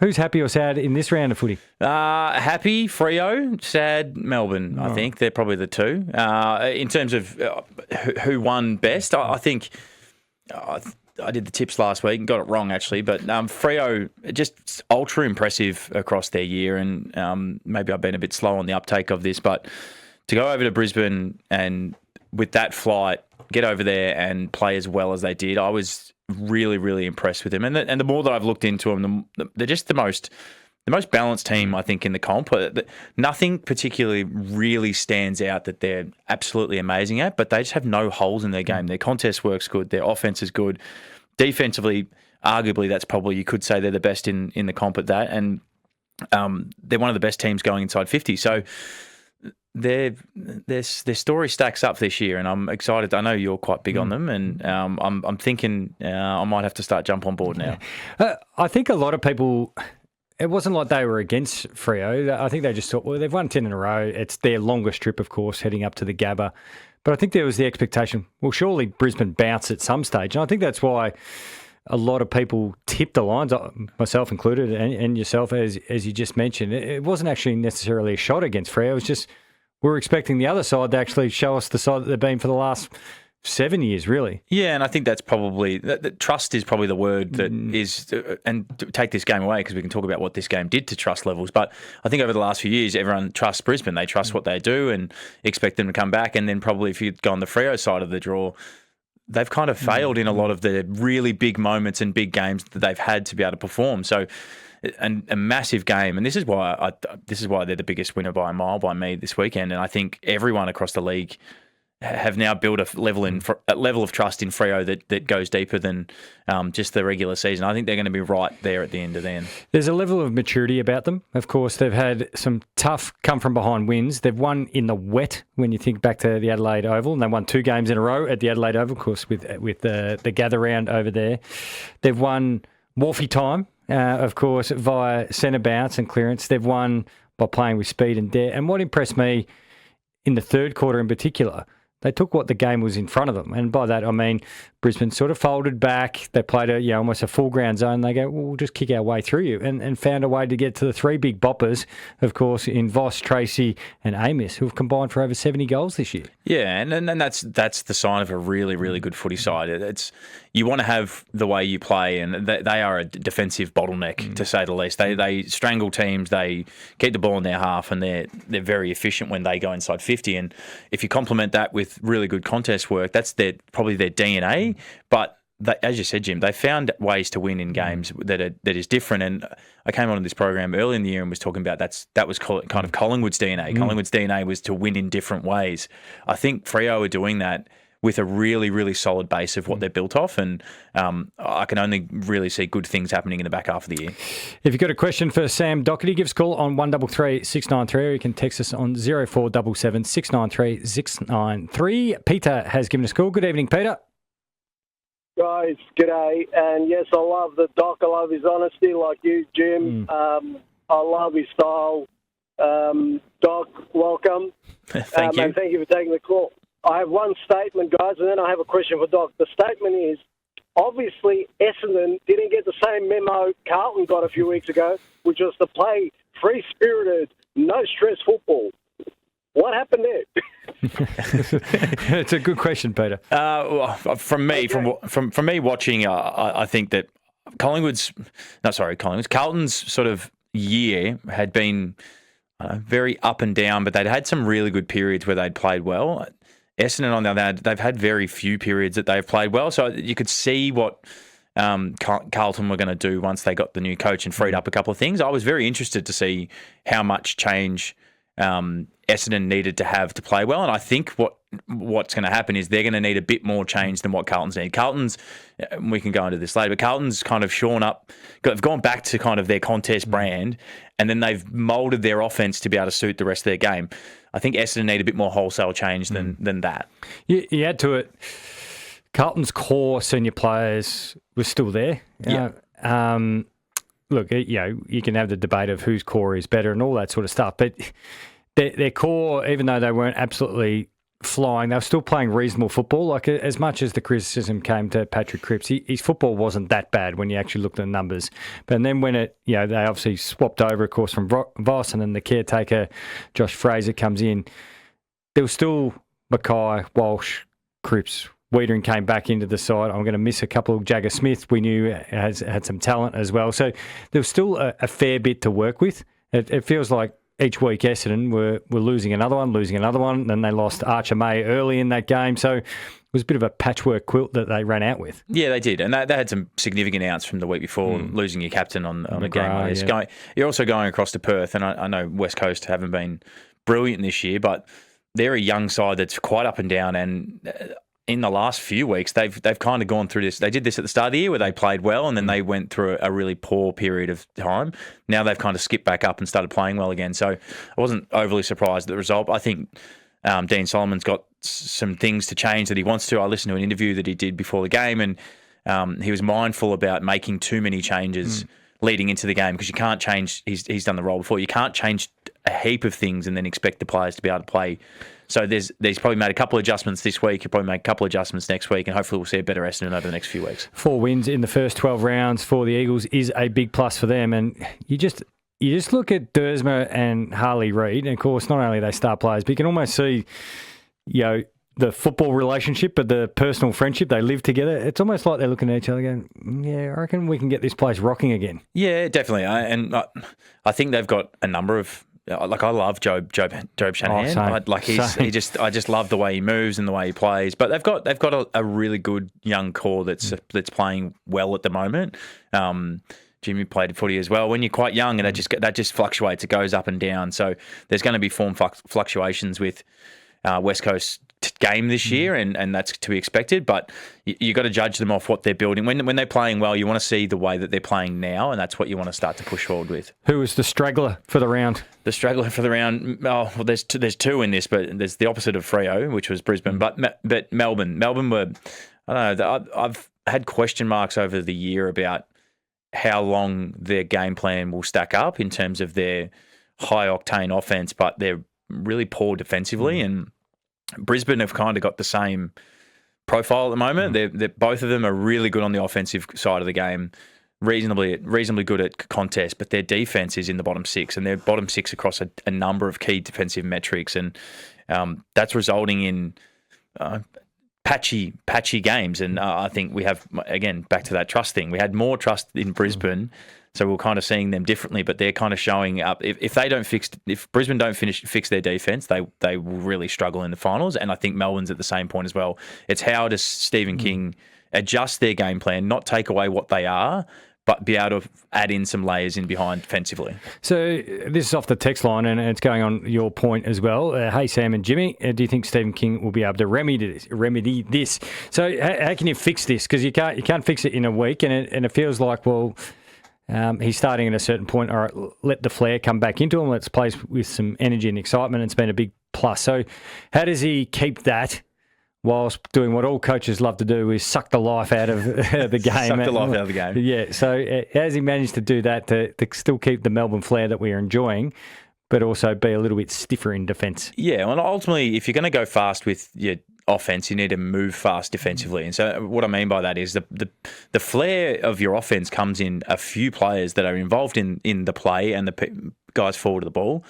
Who's happy or sad in this round of footy? Happy, Freo. Sad, Melbourne. I think they're probably the two. In terms of who won best, I think I did the tips last week and got it wrong, actually. But Freo, just ultra impressive across their year. And maybe I've been a bit slow on the uptake of this, but to go over to Brisbane and with that flight, get over there and play as well as they did, I was really, really impressed with them. And the more that I've looked into them, they're just the most balanced team, I think, in the comp. Nothing particularly really stands out that they're absolutely amazing at, but they just have no holes in their game. Their contest work's good. Their offense is good. Defensively, arguably, that's probably, you could say they're the best in the comp at that. And they're one of the best teams going inside 50. So their story stacks up this year, and I'm excited. I know you're quite big on them, and I'm thinking I might have to start jump on board now. I think a lot of people, it wasn't like they were against Freo. I think they just thought, well, they've won 10 in a row. It's their longest trip, of course, heading up to the Gabba. But I think there was the expectation, well, surely Brisbane bounce at some stage. And I think that's why a lot of people tipped the lines, myself included, and yourself, as you just mentioned. It wasn't actually necessarily a shot against Freo. It was just we're expecting the other side to actually show us the side that they've been for the last 7 years, really. Yeah, and I think that's probably trust is probably the word that is, and take this game away because we can talk about what this game did to trust levels. But I think over the last few years, everyone trusts Brisbane. They trust what they do and expect them to come back. And then probably if you go on the Freo side of the draw, they've kind of failed in a lot of the really big moments and big games that they've had to be able to perform. So, and a massive game, and this is why they're the biggest winner by a mile by me this weekend. And I think everyone across the league have now built a level of trust in Freo that goes deeper than just the regular season. I think they're going to be right there at the end of the end. There's a level of maturity about them. Of course, they've had some tough come-from-behind wins. They've won in the wet when you think back to the Adelaide Oval, and they won 2 games in a row at the Adelaide Oval, of course, with the gather round over there. They've won Wharfie time, of course, via centre bounce and clearance. They've won by playing with speed and dare. And what impressed me in the third quarter in particular, they took what the game was in front of them. And by that, I mean, Brisbane sort of folded back. They played almost a full ground zone. They go, well, we'll just kick our way through you, and found a way to get to the 3 big boppers, of course, in Voss, Tracy and Amos, who have combined for over 70 goals this year. Yeah, and that's the sign of a really, really good footy side. It's you want to have the way you play, and they are a defensive bottleneck, to say the least. They strangle teams, they keep the ball in their half, and they're very efficient when they go inside 50. And if you complement that with really good contest work, that's probably their DNA. But as you said, Jim, they found ways to win in games that is different. And I came on this program early in the year and was talking about that was kind of Collingwood's DNA. Collingwood's DNA was to win in different ways. I think Freo are doing that with a really, really solid base of what they're built off. And I can only really see good things happening in the back half of the year. If you've got a question for Sam Docherty, give us a call on 133 693, or you can text us on 0477 693 693. Peter has given us a call. Good evening, Peter. Guys, g'day. And yes, I love the Doc. I love his honesty, like you, Jim. I love his style. Doc, welcome. Thank you. And thank you for taking the call. I have one statement, guys, and then I have a question for Doc. The statement is, obviously, Essendon didn't get the same memo Carlton got a few weeks ago, which was to play free-spirited, no-stress football. What happened there? It's a good question, Peter. From me watching, I think that Carlton's sort of year had been very up and down, but they'd had some really good periods where they'd played well. Essendon, on the other hand, they've had very few periods that they've played well, so you could see what Carlton were going to do once they got the new coach and freed up a couple of things. I was very interested to see how much change Essendon needed to have to play well, and I think what's going to happen is they're going to need a bit more change than what Carlton's need. Carlton's, we can go into this later, but Carlton's kind of shorn up, they've gone back to kind of their contest brand, and then they've moulded their offense to be able to suit the rest of their game. I think Essendon need a bit more wholesale change than that. You add to it, Carlton's core senior players were still there. Yeah. Look, you can have the debate of whose core is better and all that sort of stuff, but their core, even though they weren't absolutely flying. They were still playing reasonable football. Like, as much as the criticism came to Patrick Cripps, his football wasn't that bad when you actually looked at the numbers. But then when they obviously swapped over, of course, from Voss, and then the caretaker, Josh Fraser, comes in, there was still Mackay, Walsh, Cripps. Wiedering came back into the side. I'm going to miss a couple of Jagger Smith. We knew had some talent as well. So there was still a fair bit to work with. It feels like each week Essendon were losing another one. Then they lost Archer May early in that game. So it was a bit of a patchwork quilt that they ran out with. Yeah, they did. And they had some significant outs from the week before, losing your captain on a game like this. Yeah. You're also going across to Perth, and I know West Coast haven't been brilliant this year, but they're a young side that's quite up and down, and in the last few weeks, they've kind of gone through this. They did this at the start of the year where they played well, and then they went through a really poor period of time. Now they've kind of skipped back up and started playing well again. So I wasn't overly surprised at the result. I think Dean Solomon's got some things to change that he wants to. I listened to an interview that he did before the game, and he was mindful about making too many changes leading into the game, because you can't change. He's done the role before. You can't change a heap of things and then expect the players to be able to play. So there's probably made a couple of adjustments this week. He'll probably make a couple of adjustments next week, and hopefully we'll see a better Essendon over the next few weeks. 4 wins in the first 12 rounds for the Eagles is a big plus for them. And you just look at Dersma and Harley Reid, and of course, not only are they star players, but you can almost see, the football relationship, but the personal friendship. They live together. It's almost like they're looking at each other going, yeah, I reckon we can get this place rocking again. Yeah, definitely. I think they've got a number of... I love Job Shanahan. I just love the way he moves and the way he plays. But they've got a really good young core that's playing well at the moment. Jimmy played footy as well. When you're quite young, and that just fluctuates. It goes up and down. So there's going to be form fluctuations with West Coast game this year, and that's to be expected. But you got to judge them off what they're building. When they're playing well, you want to see the way that they're playing now, and that's what you want to start to push forward with. Who was the straggler for the round? The straggler for the round. Oh, well, there's two in this, but there's the opposite of Freo, which was Brisbane. But Melbourne were. I don't know. I've had question marks over the year about how long their game plan will stack up in terms of their high octane offense, but they're really poor defensively, and Brisbane have kind of got the same profile at the moment. They're both of them are really good on the offensive side of the game, reasonably good at contest, but their defense is in the bottom six, and they're bottom six across a number of key defensive metrics, and that's resulting in patchy games. And I think we have, again, back to that trust thing. We had more trust in Brisbane. So we're kind of seeing them differently, but they're kind of showing up. If Brisbane don't fix their defence, they will really struggle in the finals. And I think Melbourne's at the same point as well. It's how does Stephen King adjust their game plan, not take away what they are, but be able to add in some layers in behind defensively. So this is off the text line, and it's going on your point as well. Hey, Sam and Jimmy, do you think Stephen King will be able to remedy this? So how can you fix this? Because you can't fix it in a week, and it feels like, well, he's starting at a certain point. All right, let the flair come back into him. Let's play with some energy and excitement. It's been a big plus. So how does he keep that whilst doing what all coaches love to do, is suck the life out of the game? Suck the life out of the game. Yeah. So how has he managed to do that to still keep the Melbourne flair that we are enjoying, but also be a little bit stiffer in defence? Yeah, well, ultimately, if you're going to go fast with your offense, you need to move fast defensively. And so what I mean by that is the flair of your offense comes in a few players that are involved in the play and the guys forward of the ball.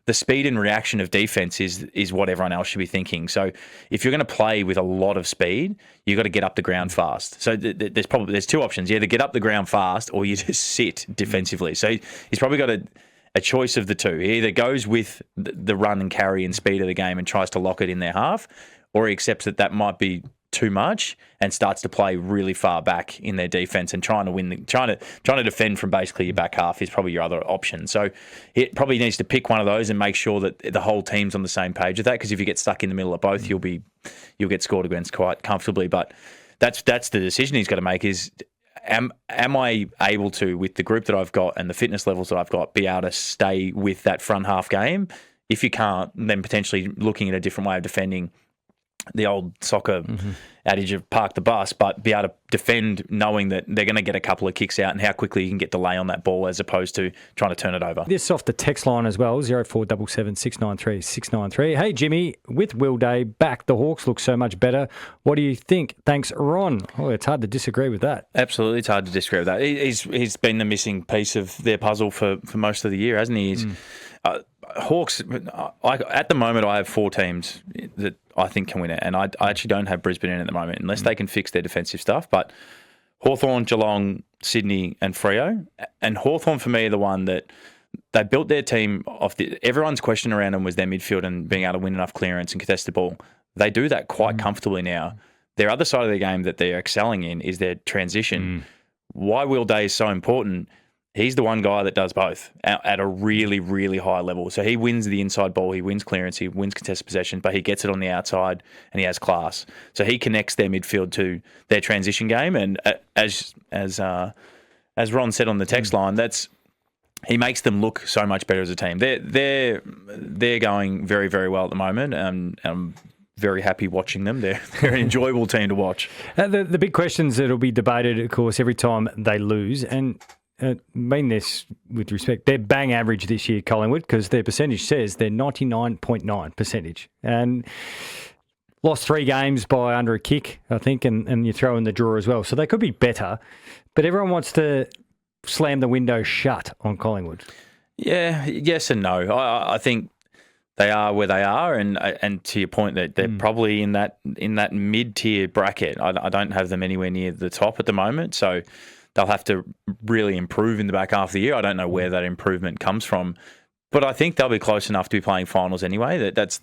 The speed and reaction of defense is what everyone else should be thinking. So if you're going to play with a lot of speed, you've got to get up the ground fast. So there's two options. You either get up the ground fast or you just sit defensively. So he's probably got a choice of the two. He either goes with the run and carry and speed of the game and tries to lock it in their half, or he accepts that might be too much and starts to play really far back in their defense and trying to defend from basically your back half is probably your other option. So it probably needs to pick one of those and make sure that the whole team's on the same page with that, because if you get stuck in the middle of both, you'll get scored against quite comfortably. But that's the decision he's got to make is, am I able to, with the group that I've got and the fitness levels that I've got, be able to stay with that front half game? If you can't, then potentially looking at a different way of defending the old soccer adage of park the bus, but be able to defend knowing that they're going to get a couple of kicks out and how quickly you can get delay on that ball as opposed to trying to turn it over. This off the text line as well, 0477 693 693. Hey, Jimmy, with Will Day back, the Hawks look so much better. What do you think? Thanks, Ron. Oh, it's hard to disagree with that. Absolutely, it's hard to disagree with that. He's been the missing piece of their puzzle for most of the year, hasn't he? Hawks, at the moment, I have 4 teams that I think can win it, and I actually don't have Brisbane in at the moment, unless they can fix their defensive stuff. But Hawthorn, Geelong, Sydney and Freo. And Hawthorn, for me, are the one that they built their team off. Everyone's question around them was their midfield and being able to win enough clearance and contest the ball. They do that quite comfortably now. Their other side of the game that they're excelling in is their transition. Why Will Day is so important, he's the one guy that does both at a really, really high level. So he wins the inside ball, he wins clearance, he wins contested possession, but he gets it on the outside and he has class. So he connects their midfield to their transition game. And as Ron said on the text line, he makes them look so much better as a team. They're going very, very well at the moment. I'm very happy watching them. They're an enjoyable team to watch. The big questions that will be debated, of course, every time they lose, and mean this with respect, they're bang average this year, Collingwood, because their percentage says they're 99.9 percentage. And lost 3 games by under a kick, I think, and you throw in the draw as well. So they could be better, but everyone wants to slam the window shut on Collingwood. Yeah, yes and no. I think they are where they are, and to your point, that they're probably in that mid-tier bracket. I don't have them anywhere near the top at the moment, so they'll have to really improve in the back half of the year. I don't know where that improvement comes from, but I think they'll be close enough to be playing finals anyway. That's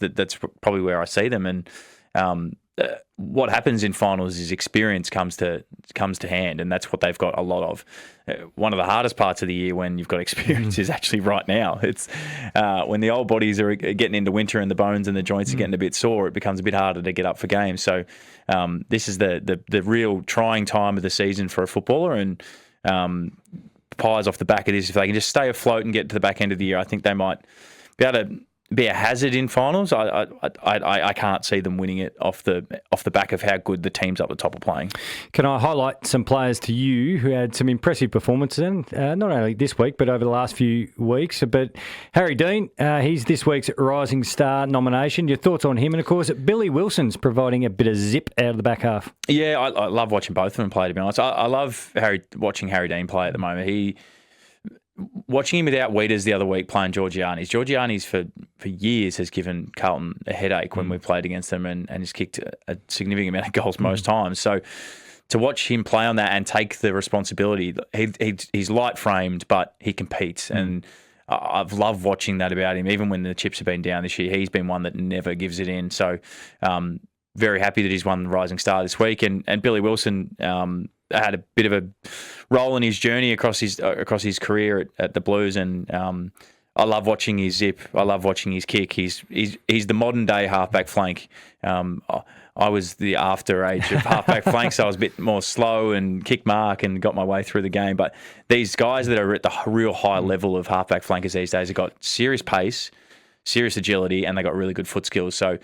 probably where I see them. And what happens in finals is experience comes to hand, and that's what they've got a lot of. One of the hardest parts of the year when you've got experience is actually right now. It's when the old bodies are getting into winter and the bones and the joints are getting a bit sore, it becomes a bit harder to get up for games. So this is the real trying time of the season for a footballer, and Pies off the back of this, if they can just stay afloat and get to the back end of the year, I think they might be able to be a hazard in finals. I can't see them winning it off the back of how good the teams up the top are playing. Can I highlight some players to you who had some impressive performances, not only this week but over the last few weeks? But Harry Dean, he's this week's Rising Star nomination. Your thoughts on him? And of course, Billy Wilson's providing a bit of zip out of the back half. Yeah, I love watching both of them play, to be honest. I love watching Harry Dean play at the moment. Watching him without Weeders the other week playing Georgiani's for years has given Carlton a headache when we played against them, and has kicked a significant amount of goals most times. So to watch him play on that and take the responsibility, he's light framed, but he competes. And I've loved watching that about him. Even when the chips have been down this year, he's been one that never gives it in. So very happy that he's won the Rising Star this week. And Billy Wilson had a bit of a role in his journey across his career at the Blues, and I love watching his zip. I love watching his kick. He's the modern day halfback flank. I was the after age of halfback flank, so I was a bit more slow and kick mark and got my way through the game. But these guys that are at the real high level of halfback flankers these days have got serious pace, serious agility, and they got really good foot skills. So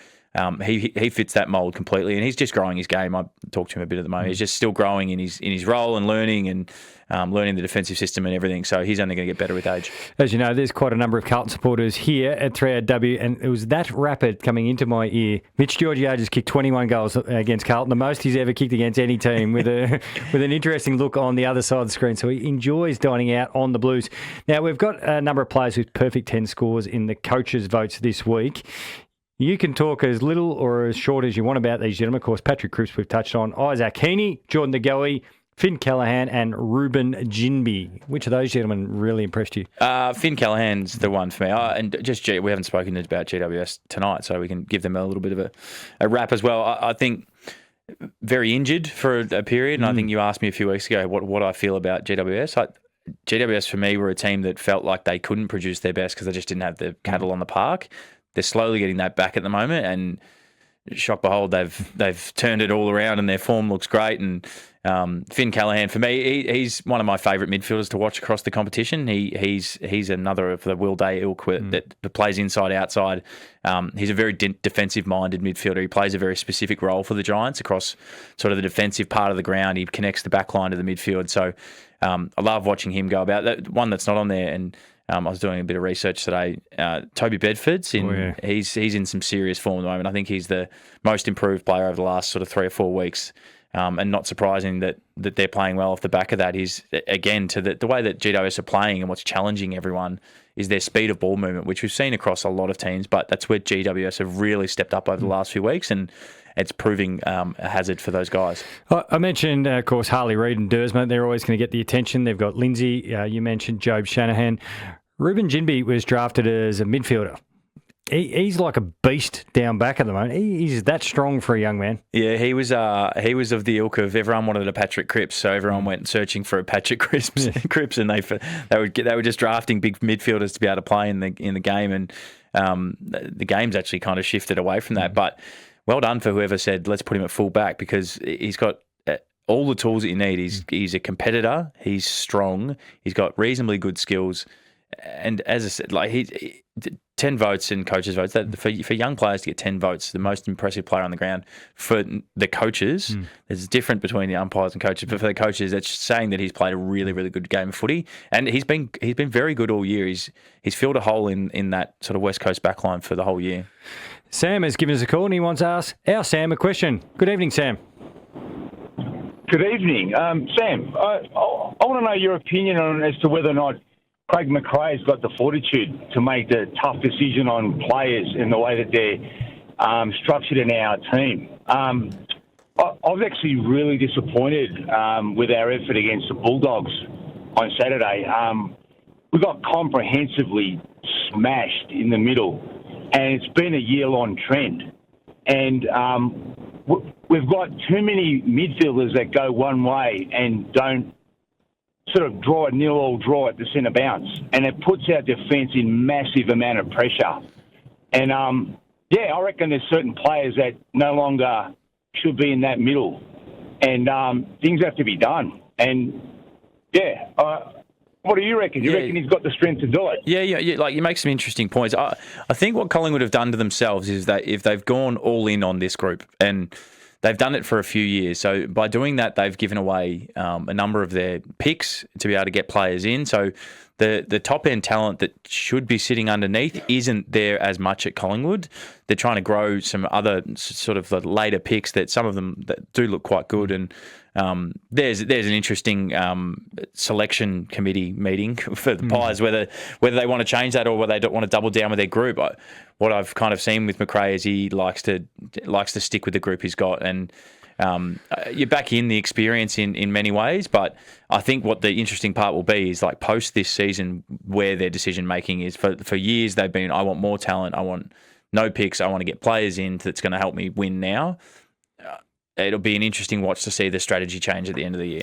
he fits that mould completely, and he's just growing his game. I talked to him a bit at the moment. He's just still growing in his role and learning learning the defensive system and everything. So he's only going to get better with age. As you know, there's quite a number of Carlton supporters here at 3AW, and it was that rapid coming into my ear. Mitch Georgiou just kicked 21 goals against Carlton, the most he's ever kicked against any team, with an interesting look on the other side of the screen. So he enjoys dining out on the Blues. Now, we've got a number of players with perfect 10 scores in the coaches' votes this week. You can talk as little or as short as you want about these gentlemen. Of course, Patrick Cripps we've touched on, Isaac Heaney, Jordan De Goey, Finn Callaghan and Ruben Ginbey. Which of those gentlemen really impressed you? Finn Callahan's the one for me. We haven't spoken about GWS tonight, so we can give them a little bit of a wrap as well. I think very injured for a period, and I think you asked me a few weeks ago what I feel about GWS. GWS for me were a team that felt like they couldn't produce their best because they just didn't have the cattle on the park. They're slowly getting that back at the moment, and shock behold, they've turned it all around, and their form looks great. And Finn Callaghan, for me, he's one of my favourite midfielders to watch across the competition. He's another of the Will Day ilk that plays inside, outside. He's a very defensive-minded midfielder. He plays a very specific role for the Giants across sort of the defensive part of the ground. He connects the back line to the midfield. So I love watching him go about. That one that's not on there, and I was doing a bit of research today. Toby Bedford's he's in some serious form at the moment. I think he's the most improved player over the last sort of 3 or 4 weeks. And not surprising that they're playing well off the back of that is, again, to the way that GWS are playing and what's challenging everyone is their speed of ball movement, which we've seen across a lot of teams, but that's where GWS have really stepped up over the last few weeks, and it's proving a hazard for those guys. I mentioned, of course, Harley Reid and Dersma. They're always going to get the attention. They've got Lindsay. You mentioned Job Shanahan. Ruben Jinby was drafted as a midfielder. He's like a beast down back at the moment. He's that strong for a young man. Yeah, he was of the ilk of everyone wanted a Patrick Cripps, so everyone went searching for a Patrick Cripps, and they were just drafting big midfielders to be able to play in the game, and the game's actually kind of shifted away from that. But well done for whoever said let's put him at full back, because he's got all the tools that you need. He's a competitor. He's strong. He's got reasonably good skills. And as I said, like 10 votes in coaches' votes. For young players to get 10 votes, the most impressive player on the ground. For the coaches, there's a difference between the umpires and coaches. But for the coaches, that's saying that he's played a really, really good game of footy, and he's been very good all year. He's filled a hole in that sort of West Coast backline for the whole year. Sam has given us a call and he wants to ask our Sam a question. Good evening, Sam. Good evening, Sam. I want to know your opinion on as to whether or not Craig McRae's got the fortitude to make the tough decision on players in the way that they're structured in our team. I was actually really disappointed with our effort against the Bulldogs on Saturday. We got comprehensively smashed in the middle, and it's been a year-long trend. And we've got too many midfielders that go one way and don't sort of draw a nil-all draw at the centre bounce, and it puts our defence in massive amount of pressure. And I reckon there's certain players that no longer should be in that middle, and things have to be done. And what do you reckon? You reckon he's got the strength to do it? Yeah. Like, you make some interesting points. I think what Collingwood have done to themselves is that if they've gone all in on this group, and they've done it for a few years. So by doing that, they've given away a number of their picks to be able to get players in. So the top-end talent that should be sitting underneath isn't there as much at Collingwood. They're trying to grow some other sort of the later picks that some of them that do look quite good. And there's an interesting selection committee meeting for the Pies, whether they want to change that or whether they don't want to double down with their group. What I've kind of seen with McRae is he likes to stick with the group he's got, and you're back in the experience in many ways. But I think what the interesting part will be is like post this season, where their decision making is. For years they've been, I want more talent, I want no picks, I want to get players in that's going to help me win now. It'll be an interesting watch to see the strategy change at the end of the year.